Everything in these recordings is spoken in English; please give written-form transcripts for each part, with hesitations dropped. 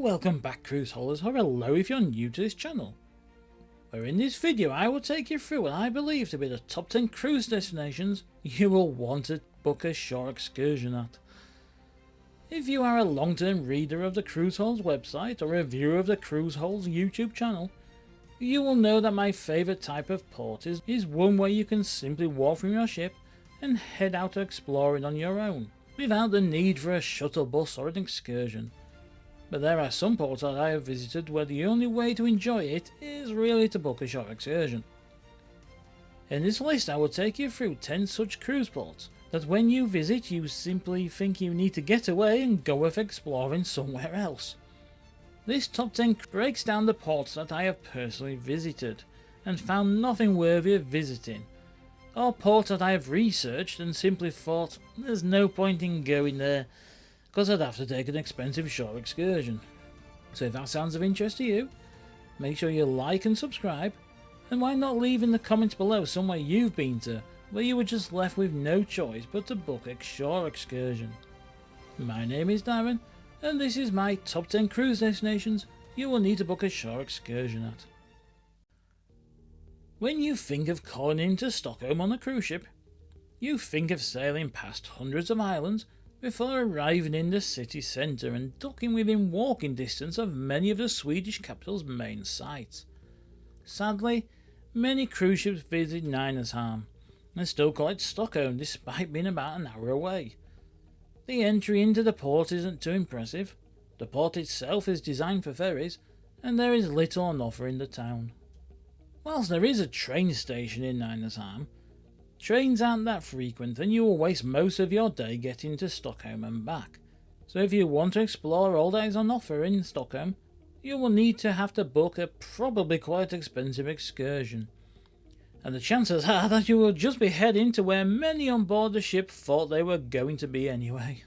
Welcome back, CruiseHols, or hello if you're new to this channel, where in this video I will take you through what I believe to be the top 10 cruise destinations you will want to book a shore excursion at. If you are a long-term reader of the CruiseHols website or a viewer of the CruiseHols YouTube channel, you will know that my favourite type of port is one where you can simply walk from your ship and head out exploring on your own, without the need for a shuttle bus or an excursion. But there are some ports that I have visited where the only way to enjoy it is really to book a shore excursion. In this list I will take you through 10 such cruise ports that when you visit you simply think you need to get away and go off exploring somewhere else. This top 10 breaks down the ports that I have personally visited and found nothing worthy of visiting, or ports that I have researched and simply thought there's no point in going there because I'd have to take an expensive shore excursion. So if that sounds of interest to you, make sure you like and subscribe, and why not leave in the comments below somewhere you've been to where you were just left with no choice but to book a shore excursion. My name is Darren, and this is my top 10 cruise destinations you will need to book a shore excursion at. When you think of calling into Stockholm on a cruise ship, you think of sailing past hundreds of islands before arriving in the city centre and docking within walking distance of many of the Swedish capital's main sites. Sadly, many cruise ships visit Nynäshamn and still call it Stockholm despite being about an hour away. The entry into the port isn't too impressive, the port itself is designed for ferries, and there is little on offer in the town. Whilst there is a train station in Nynäshamn, trains aren't that frequent and you will waste most of your day getting to Stockholm and back. So if you want to explore all that is on offer in Stockholm, you will need to have to book a probably quite expensive excursion. And the chances are that you will just be heading to where many on board the ship thought they were going to be anyway.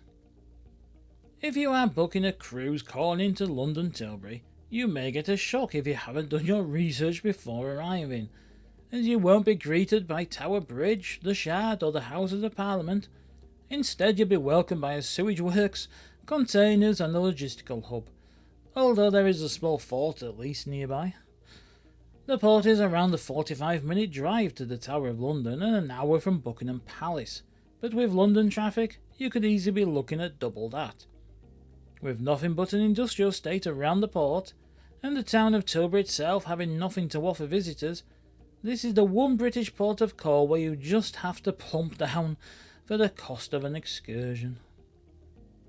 If you are booking a cruise calling into London Tilbury, you may get a shock if you haven't done your research before arriving, as you won't be greeted by Tower Bridge, the Shard or the Houses of Parliament. Instead you'll be welcomed by a sewage works, containers and a logistical hub, although there is a small fort at least nearby. The port is around a 45-minute drive to the Tower of London and an hour from Buckingham Palace, but with London traffic you could easily be looking at double that. With nothing but an industrial estate around the port, and the town of Tilbury itself having nothing to offer visitors, this is the one British port of call where you just have to plump down for the cost of an excursion.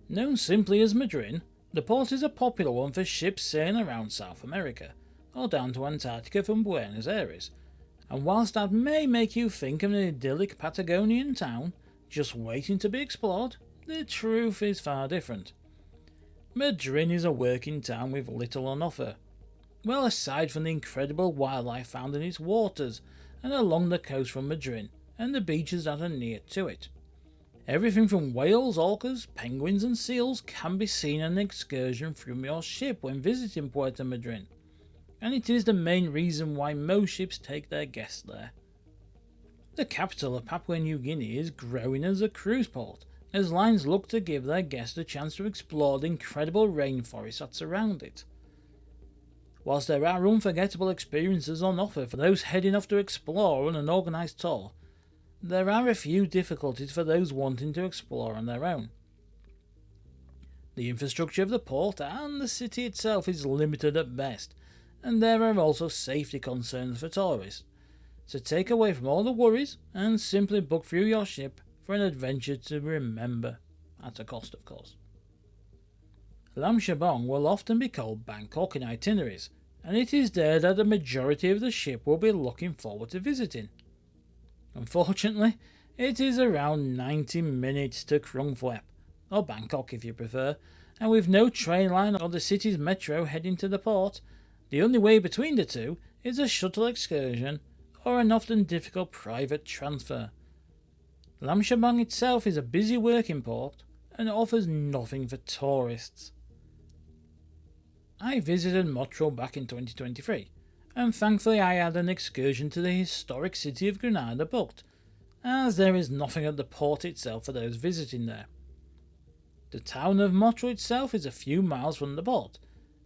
Known simply as Madryn, the port is a popular one for ships sailing around South America, or down to Antarctica from Buenos Aires, and whilst that may make you think of an idyllic Patagonian town just waiting to be explored, the truth is far different. Madryn is a working town with little on offer. Well, aside from the incredible wildlife found in its waters and along the coast from Madryn and the beaches that are near to it. Everything from whales, orcas, penguins and seals can be seen on an excursion from your ship when visiting Puerto Madryn, and it is the main reason why most ships take their guests there. The capital of Papua New Guinea is growing as a cruise port, as lines look to give their guests a chance to explore the incredible rainforests that surround it. Whilst there are unforgettable experiences on offer for those heading off to explore on an organised tour, there are a few difficulties for those wanting to explore on their own. The infrastructure of the port and the city itself is limited at best, and there are also safety concerns for tourists, so take away from all the worries and simply book through your ship for an adventure to remember, at a cost of course. Laem Chabang will often be called Bangkok in itineraries, and it is there that the majority of the ship will be looking forward to visiting. Unfortunately, it is around 90 minutes to Krung Thep, or Bangkok if you prefer, and with no train line or the city's metro heading to the port, the only way between the two is a shuttle excursion or an often difficult private transfer. Laem Chabang itself is a busy working port and offers nothing for tourists. I visited Motril back in 2023, and thankfully I had an excursion to the historic city of Granada booked, as there is nothing at the port itself for those visiting there. The town of Motril itself is a few miles from the port,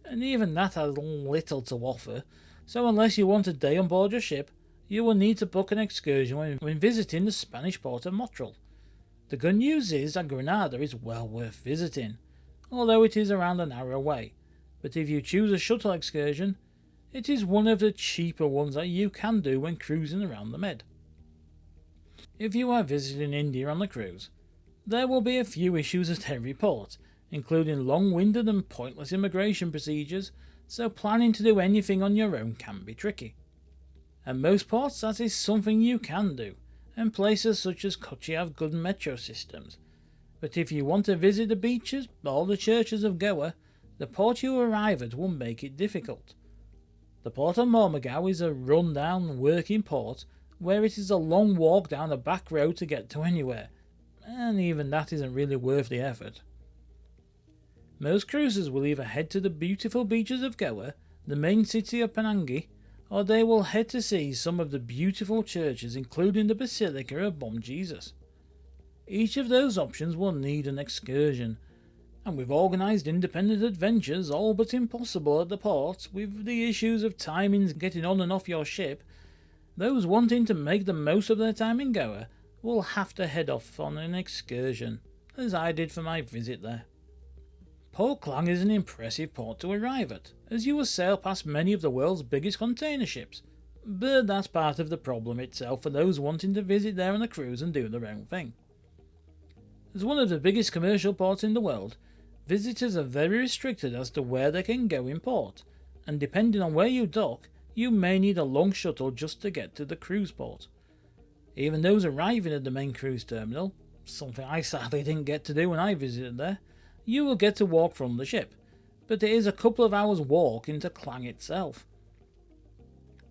and even that has little to offer, so unless you want a day on board your ship, you will need to book an excursion when visiting the Spanish port of Motril. The good news is that Granada is well worth visiting, although it is around an hour away, but if you choose a shuttle excursion, it is one of the cheaper ones that you can do when cruising around the Med. If you are visiting India on the cruise, there will be a few issues at every port, including long-winded and pointless immigration procedures, so planning to do anything on your own can be tricky. At most ports that is something you can do, and places such as Kochi have good metro systems. But if you want to visit the beaches or the churches of Goa, the port you arrive at will make it difficult. The port of Mormugao is a run-down working port where it is a long walk down a back road to get to anywhere, and even that isn't really worth the effort. Most cruisers will either head to the beautiful beaches of Goa, the main city of Penang, or they will head to see some of the beautiful churches including the Basilica of Bom Jesus. Each of those options will need an excursion, and with organised independent adventures all but impossible at the port, with the issues of timings getting on and off your ship, those wanting to make the most of their time in Goa will have to head off on an excursion, as I did for my visit there. Port Klang is an impressive port to arrive at, as you will sail past many of the world's biggest container ships, but that's part of the problem itself for those wanting to visit there on a cruise and do their own thing. As one of the biggest commercial ports in the world, visitors are very restricted as to where they can go in port, and depending on where you dock, you may need a long shuttle just to get to the cruise port. Even those arriving at the main cruise terminal, something I sadly didn't get to do when I visited there, you will get to walk from the ship, but it is a couple of hours walk into Klang itself.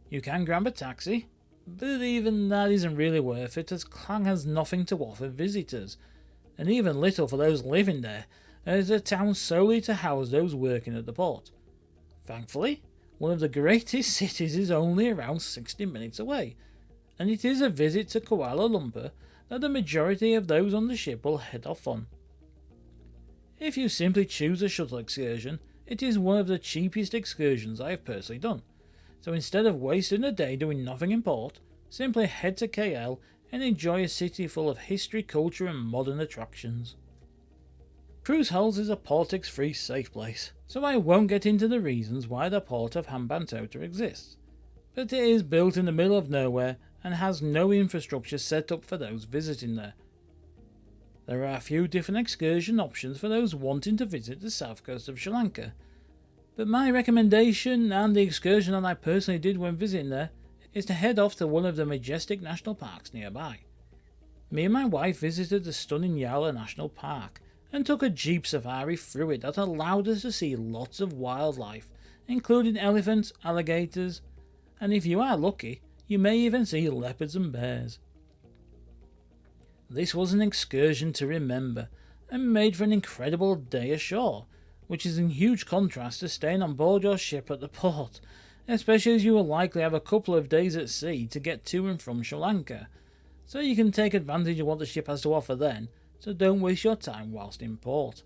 You can grab a taxi, but even that isn't really worth it as Klang has nothing to offer visitors, and even little for those living there, as a town solely to house those working at the port. Thankfully, one of the greatest cities is only around 60 minutes away, and it is a visit to Kuala Lumpur that the majority of those on the ship will head off on. If you simply choose a shuttle excursion, it is one of the cheapest excursions I have personally done, so instead of wasting a day doing nothing in port, simply head to KL and enjoy a city full of history, culture and modern attractions. CruiseHols is a politics-free safe place, so I won't get into the reasons why the port of Hambantota exists, but it is built in the middle of nowhere and has no infrastructure set up for those visiting there. There are a few different excursion options for those wanting to visit the south coast of Sri Lanka, but my recommendation, and the excursion that I personally did when visiting there, is to head off to one of the majestic national parks nearby. Me and my wife visited the stunning Yala National Park, and took a jeep safari through it that allowed us to see lots of wildlife, including elephants, alligators, and if you are lucky, you may even see leopards and bears. This was an excursion to remember, and made for an incredible day ashore, which is in huge contrast to staying on board your ship at the port, especially as you will likely have a couple of days at sea to get to and from Sri Lanka, so you can take advantage of what the ship has to offer then, so don't waste your time whilst in port.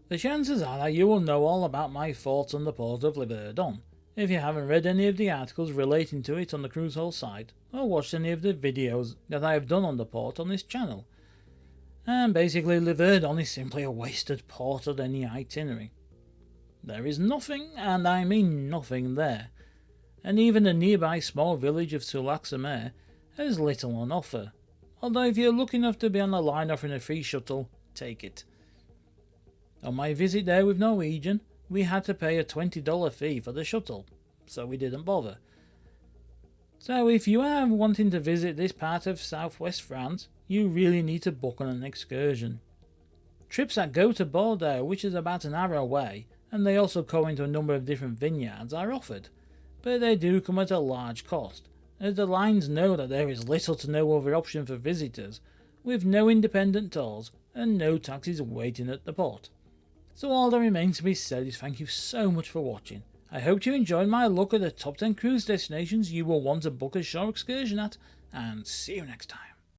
The chances are that you will know all about my thoughts on the port of Verdon, if you haven't read any of the articles relating to it on the CruiseHols site, or watched any of the videos that I have done on the port on this channel. And basically, Verdon is simply a wasted port of any itinerary. There is nothing, and I mean nothing, there, and even the nearby small village of Sulaksamer has little on offer, although if you're lucky enough to be on the line offering a free shuttle, take it. On my visit there with Norwegian, we had to pay a $20 fee for the shuttle, so we didn't bother. So if you are wanting to visit this part of southwest France, you really need to book on an excursion. Trips that go to Bordeaux, which is about an hour away, and they also go into a number of different vineyards, are offered, but they do come at a large cost, as the lines know that there is little to no other option for visitors, with no independent tolls and no taxis waiting at the port. So all that remains to be said is thank you so much for watching. I hope you enjoyed my look at the top 10 cruise destinations you will want to book a shore excursion at, and see you next time.